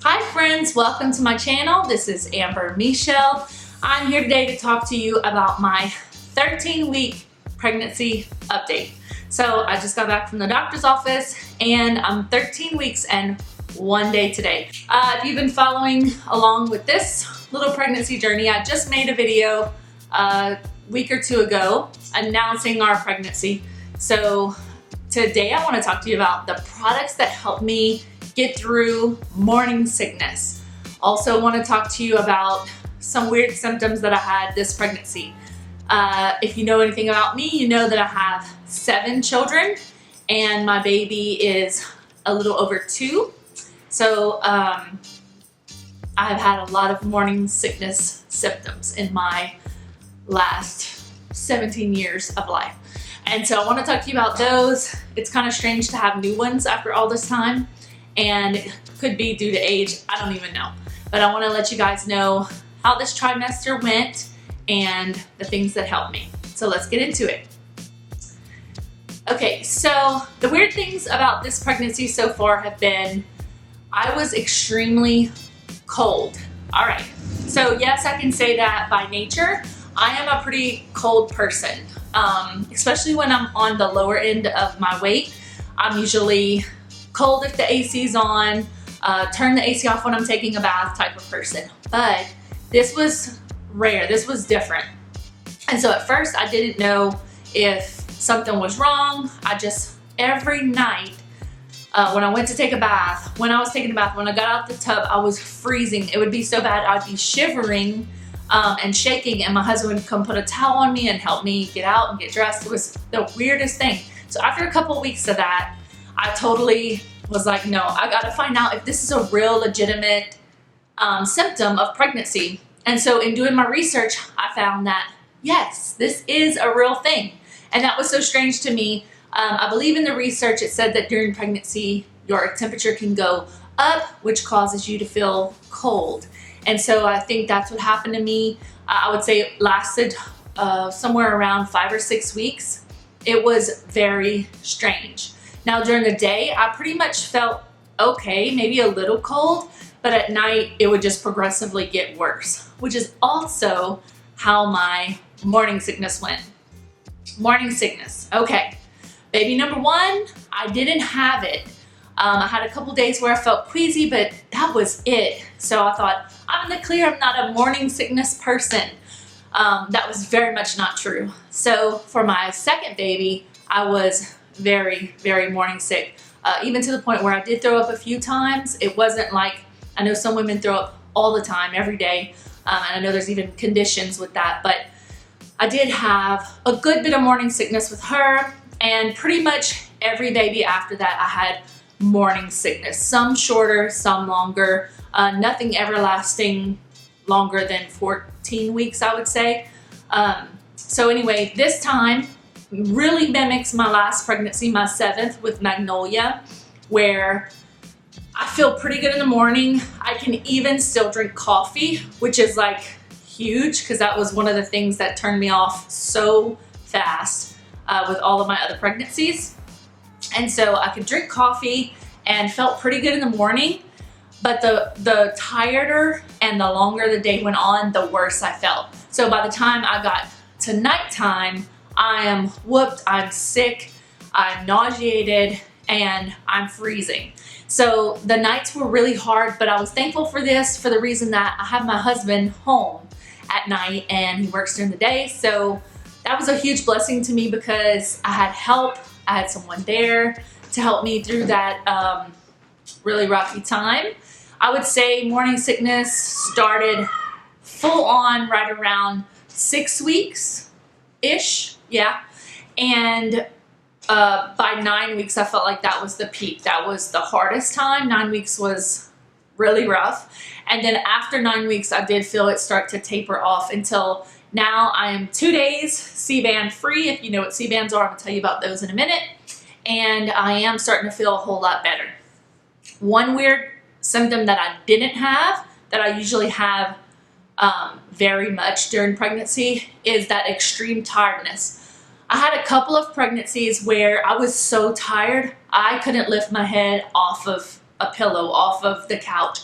Hi friends, welcome to my channel. This is Amber Michelle. I'm here today to talk to you about my 13-week pregnancy update. So I just got back from the doctor's office and I'm 13 weeks and 1 day today. If you've been following along with this little pregnancy journey, I just made a video a week or two ago announcing our pregnancy. So today I want to talk to you about the products that help me get through morning sickness. Also want to talk to you about some weird symptoms that I had this pregnancy. If you know anything about me, you know that I have 7 children and my baby is a little over 2. So I've had a lot of morning sickness symptoms in my last 17 years of life. And so I want to talk to you about those. It's kind of strange to have new ones after all this time, and it could be due to age, I don't even know. But I want to let you guys know how this trimester went and the things that helped me. So let's get into it. Okay, so the weird things about this pregnancy so far have been, I was extremely cold. All right, so yes, I can say that by nature, I am a pretty cold person, especially when I'm on the lower end of my weight. I'm usually cold if the AC's on, turn the AC off when I'm taking a bath type of person. But this was rare, this was different. And so at first I didn't know if something was wrong. I just, every night when I went to take a bath, when I was taking a bath, when I got out the tub, I was freezing. It would be so bad, I'd be shivering and shaking, and my husband would come put a towel on me and help me get out and get dressed. It was the weirdest thing. So after a couple of weeks of that, I totally was like, no, I gotta find out if this is a real legitimate symptom of pregnancy. And so in doing my research, I found that yes, this is a real thing. And that was so strange to me. I believe in the research, it said that during pregnancy, your temperature can go up, which causes you to feel cold. And so I think that's what happened to me. I would say it lasted somewhere around 5 or 6 weeks. It was very strange. Now during the day, I pretty much felt okay, maybe a little cold, but at night it would just progressively get worse, which is also how my morning sickness went. Morning sickness, okay. Baby number 1, I didn't have it. I had a couple days where I felt queasy, but that was it. So I thought, I'm in the clear, I'm not a morning sickness person. That was very much not true. So for my second baby, I was very, very morning sick, even to the point where I did throw up a few times. It wasn't like, I know some women throw up all the time, every day, and I know there's even conditions with that, but I did have a good bit of morning sickness with her, and pretty much every baby after that I had morning sickness, some shorter, some longer, nothing ever lasting longer than 14 weeks, I would say. So anyway, this time really mimics my last pregnancy, my 7th with Magnolia, where I feel pretty good in the morning. I can even still drink coffee, which is like huge, because that was one of the things that turned me off so fast with all of my other pregnancies. And so I could drink coffee and felt pretty good in the morning, but the tireder and the longer the day went on, the worse I felt. So by the time I got to nighttime, I am whooped, I'm sick, I'm nauseated, and I'm freezing. So the nights were really hard, but I was thankful for this for the reason that I have my husband home at night and he works during the day. So that was a huge blessing to me because I had help. I had someone there to help me through that really rocky time. I would say morning sickness started full on right around 6 weeks-ish, yeah. And by 9 weeks, I felt like that was the peak. That was the hardest time. 9 weeks was really rough. And then after 9 weeks, I did feel it start to taper off until now I am 2 days C-band free. If you know what C-bands are, I'm gonna tell you about those in a minute. And I am starting to feel a whole lot better. One weird symptom that I didn't have, that I usually have very much during pregnancy, is that extreme tiredness. I had a couple of pregnancies where I was so tired, I couldn't lift my head off of a pillow, off of the couch.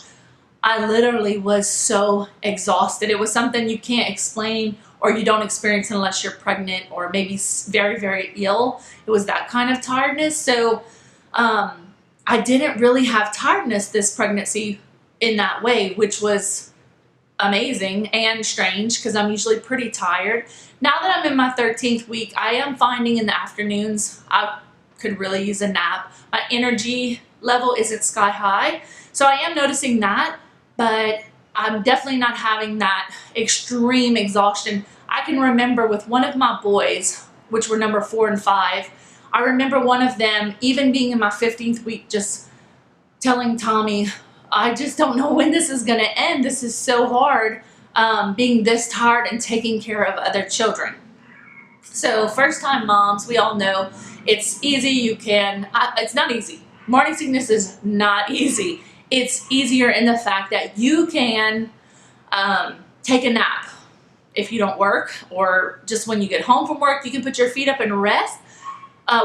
I literally was so exhausted. It was something you can't explain or you don't experience unless you're pregnant or maybe very, very ill. It was that kind of tiredness. So I didn't really have tiredness this pregnancy in that way, which was amazing and strange because I'm usually pretty tired. Now that I'm in my 13th week, I am finding in the afternoons I could really use a nap. My energy level isn't sky high, so I am noticing that, but I'm definitely not having that extreme exhaustion. I can remember with one of my boys, which were number 4 and 5, I remember one of them, even being in my 15th week, just telling Tommy, I just don't know when this is going to end. This is so hard, being this tired and taking care of other children. So first time moms, we all know it's easy. It's not easy. Morning sickness is not easy. It's easier in the fact that you can take a nap if you don't work, or just when you get home from work, you can put your feet up and rest.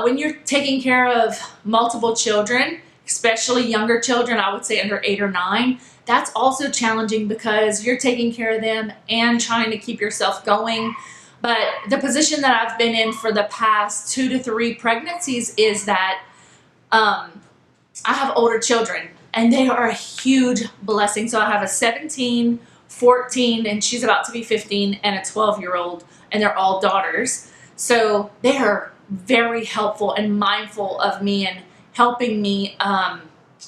When you're taking care of multiple children, especially younger children, I would say under 8 or 9, that's also challenging because you're taking care of them and trying to keep yourself going. But the position that I've been in for the past 2 to 3 pregnancies is that I have older children, and they are a huge blessing. So I have a 17, 14, and she's about to be 15, and a 12-year-old, and they're all daughters. So they are very helpful and mindful of me and helping me.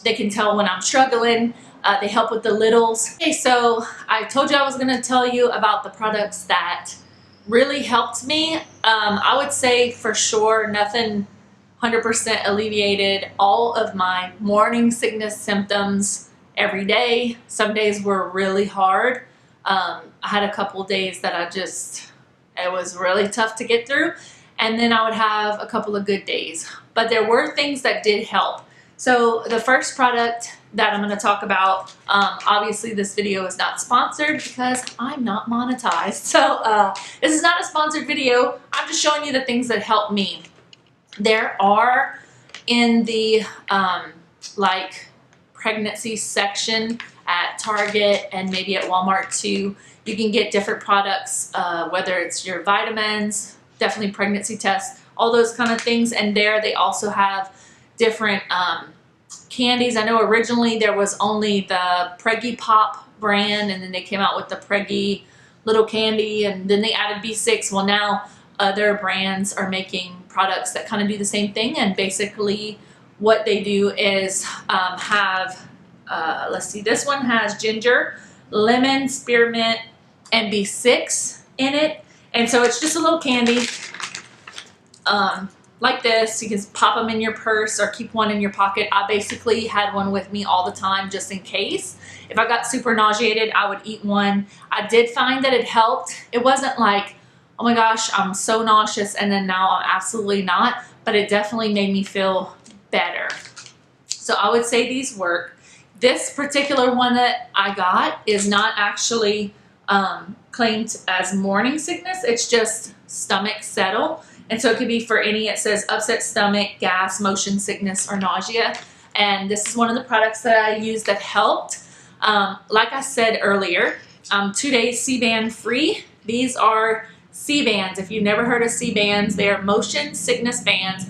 They can tell when I'm struggling. They help with the littles. Okay, so I told you I was going to tell you about the products that really helped me. I would say for sure nothing 100% alleviated all of my morning sickness symptoms every day. Some days were really hard. I had a couple days that it was really tough to get through. And then I would have a couple of good days. But there were things that did help. So the first product that I'm going to talk about, obviously this video is not sponsored because I'm not monetized. So this is not a sponsored video. I'm just showing you the things that help me. There are in the like pregnancy section at Target and maybe at Walmart too, you can get different products, whether it's your vitamins, definitely pregnancy tests, all those kind of things. And there they also have different candies. I know originally there was only the Preggy Pop brand, and then they came out with the Preggy Little Candy, and then they added B6. Well, now other brands are making products that kind of do the same thing, and basically what they do is have, let's see, this one has ginger, lemon, spearmint, and B6 in it. And so it's just a little candy like this. You can pop them in your purse or keep one in your pocket. I basically had one with me all the time just in case. If I got super nauseated, I would eat one. I did find that it helped. It wasn't like, oh my gosh, I'm so nauseous and then now I'm absolutely not, but it definitely made me feel better. So I would say these work. This particular one that I got is not actually claimed as morning sickness. It's just stomach settle. And so it could be for any, it says upset stomach, gas, motion sickness, or nausea. And this is one of the products that I used that helped. Like I said earlier, 2 days C-band free. These are C-bands. If you've never heard of C-bands, they are motion sickness bands.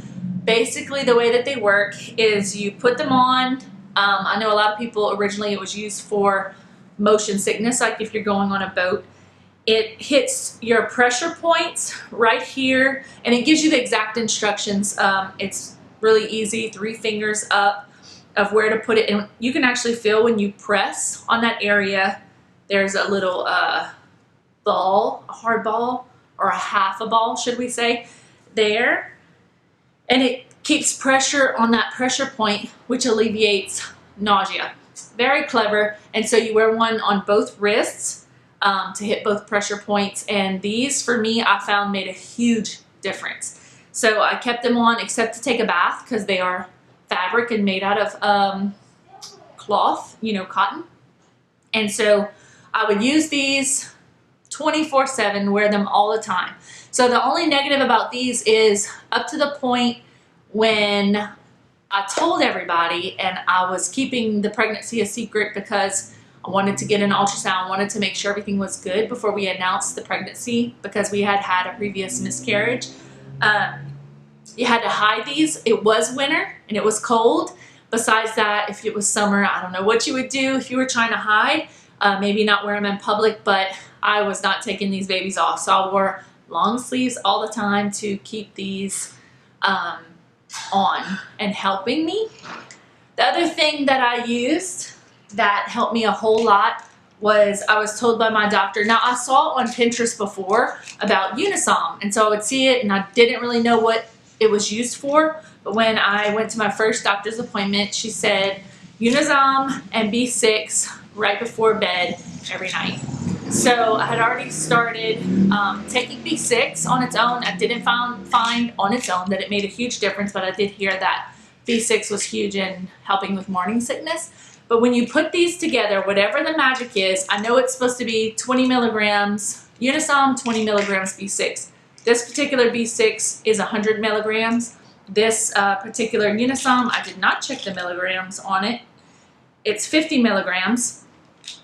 Basically, the way that they work is you put them on. I know a lot of people, originally it was used for motion sickness, like if you're going on a boat. It hits your pressure points right here, and it gives you the exact instructions. It's really easy, 3 fingers up of where to put it. And you can actually feel when you press on that area, there's a little ball, a hard ball, or a half a ball, should we say, there. And it keeps pressure on that pressure point, which alleviates nausea. Very clever. And so you wear one on both wrists to hit both pressure points. And these, for me, I found made a huge difference. So I kept them on except to take a bath because they are fabric and made out of cloth, cotton. And so I would use these 24/7, wear them all the time. So the only negative about these is up to the point when I told everybody, and I was keeping the pregnancy a secret because I wanted to get an ultrasound, wanted to make sure everything was good before we announced the pregnancy because we had had a previous miscarriage. You had to hide these. It was winter and it was cold. Besides that, if it was summer, I don't know what you would do if you were trying to hide. Maybe not wear them in public, but I was not taking these babies off. So I wore long sleeves all the time to keep these on and helping me. The other thing that I used that helped me a whole lot was I was told by my doctor. Now I saw on Pinterest before about Unisom, and so I would see it and I didn't really know what it was used for, but when I went to my first doctor's appointment, she said Unisom and B6 right before bed every night. So I had already started taking B6 on its own. I didn't find on its own that it made a huge difference, but I did hear that B6 was huge in helping with morning sickness. But when you put these together, whatever the magic is, I know it's supposed to be 20 milligrams Unisom, 20 milligrams B6. This particular B6 is 100 milligrams. This particular Unisom, I did not check the milligrams on it. It's 50 milligrams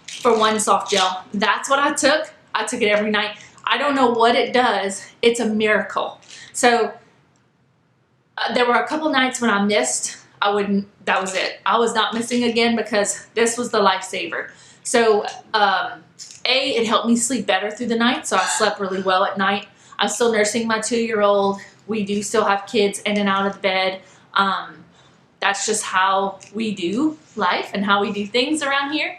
for one soft gel. That's what I took. I took it every night. I don't know what it does. It's a miracle. So there were a couple nights when I missed. That was it. I was not missing again because this was the lifesaver. So it helped me sleep better through the night. So I slept really well at night. I'm still nursing my 2-year-old. We do still have kids in and out of the bed. That's just how we do life and how we do things around here.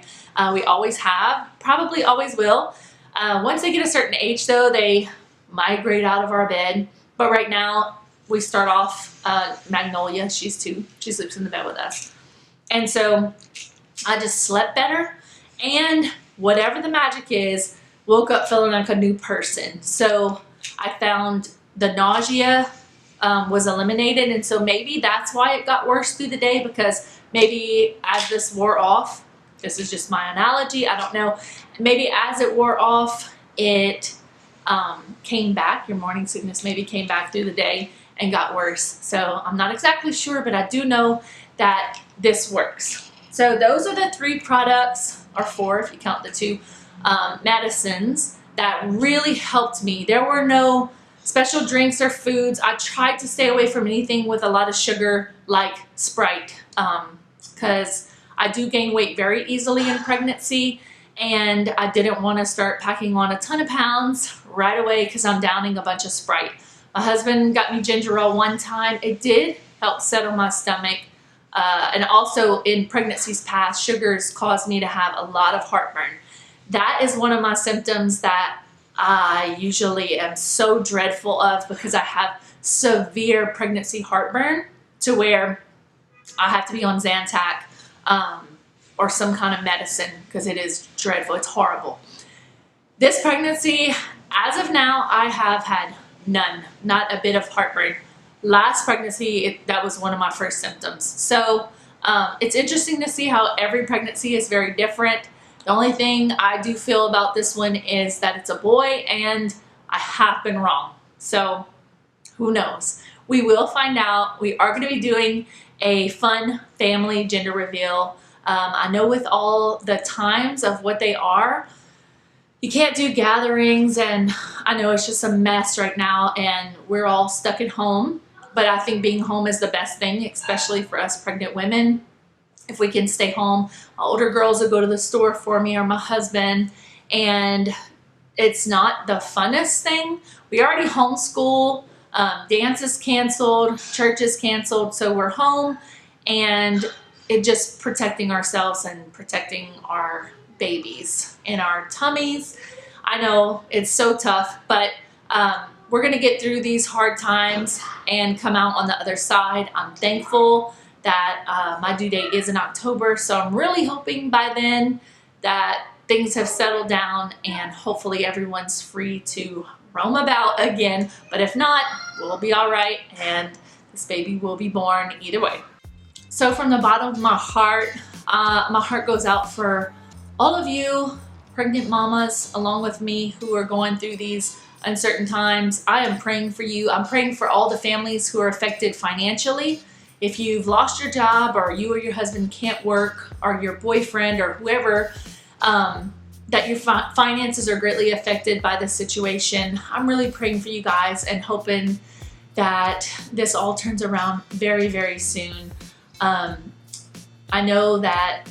We always have, probably always will. Once they get a certain age though, they migrate out of our bed. But right now, we start off, Magnolia, she's 2. She sleeps in the bed with us. And so I just slept better. And whatever the magic is, woke up feeling like a new person. So I found the nausea was eliminated. And so maybe that's why it got worse through the day, because maybe as this wore off, this is just my analogy, I don't know, maybe as it wore off, it came back, your morning sickness maybe came back through the day and got worse. So I'm not exactly sure, but I do know that this works. So those are the 3 products, or 4 if you count the 2 medicines that really helped me. There were no special drinks or foods. I tried to stay away from anything with a lot of sugar like Sprite because I do gain weight very easily in pregnancy, and I didn't want to start packing on a ton of pounds right away because I'm downing a bunch of Sprite. My husband got me ginger ale one time. It did help settle my stomach. And also in pregnancies past, sugars caused me to have a lot of heartburn. That is one of my symptoms that I usually am so dreadful of because I have severe pregnancy heartburn to where I have to be on Zantac or some kind of medicine because it is dreadful. It's horrible. This pregnancy, as of now, I have had none, not a bit of heartburn. Last pregnancy, that was one of my first symptoms. So it's interesting to see how every pregnancy is very different. The only thing I do feel about this one is that it's a boy, and I have been wrong. So who knows? We will find out. We are going to be doing a fun family gender reveal. I know with all the times of what they are, you can't do gatherings, and I know it's just a mess right now and we're all stuck at home, but I think being home is the best thing, especially for us pregnant women. If we can stay home, my older girls will go to the store for me or my husband, and it's not the funnest thing. We already homeschool, dance is canceled, church is canceled, so we're home, and it just protecting ourselves and protecting our babies in our tummies. I know it's so tough, but we're gonna get through these hard times and come out on the other side. I'm thankful that my due date is in October, so I'm really hoping by then that things have settled down and hopefully everyone's free to roam about again. But if not, we'll be all right, and this baby will be born either way. So from the bottom of my heart goes out for all of you pregnant mamas along with me who are going through these uncertain times. I am praying for you. I'm praying for all the families who are affected financially. If you've lost your job, or you or your husband can't work, or your boyfriend or whoever, that your finances are greatly affected by this situation, I'm really praying for you guys and hoping that this all turns around very, very soon. I know that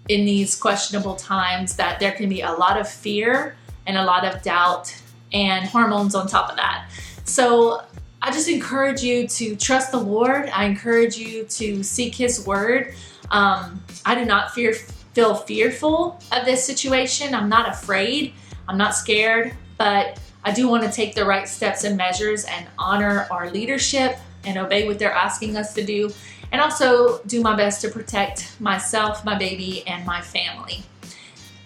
in these questionable times that there can be a lot of fear and a lot of doubt and hormones on top of that. So I just encourage you to trust the Lord. I encourage you to seek His word. I do not feel fearful of this situation. I'm not afraid. I'm not scared, but I do want to take the right steps and measures and honor our leadership and obey what they're asking us to do, and also do my best to protect myself, my baby, and my family.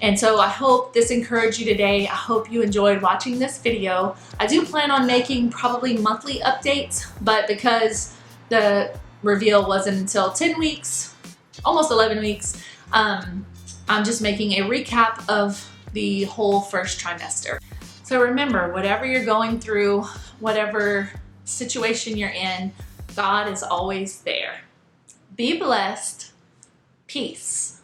And so I hope this encouraged you today. I hope you enjoyed watching this video. I do plan on making probably monthly updates, but because the reveal wasn't until 10 weeks, almost 11 weeks, I'm just making a recap of the whole first trimester. So remember, whatever you're going through, whatever situation you're in, God is always there. Be blessed. Peace.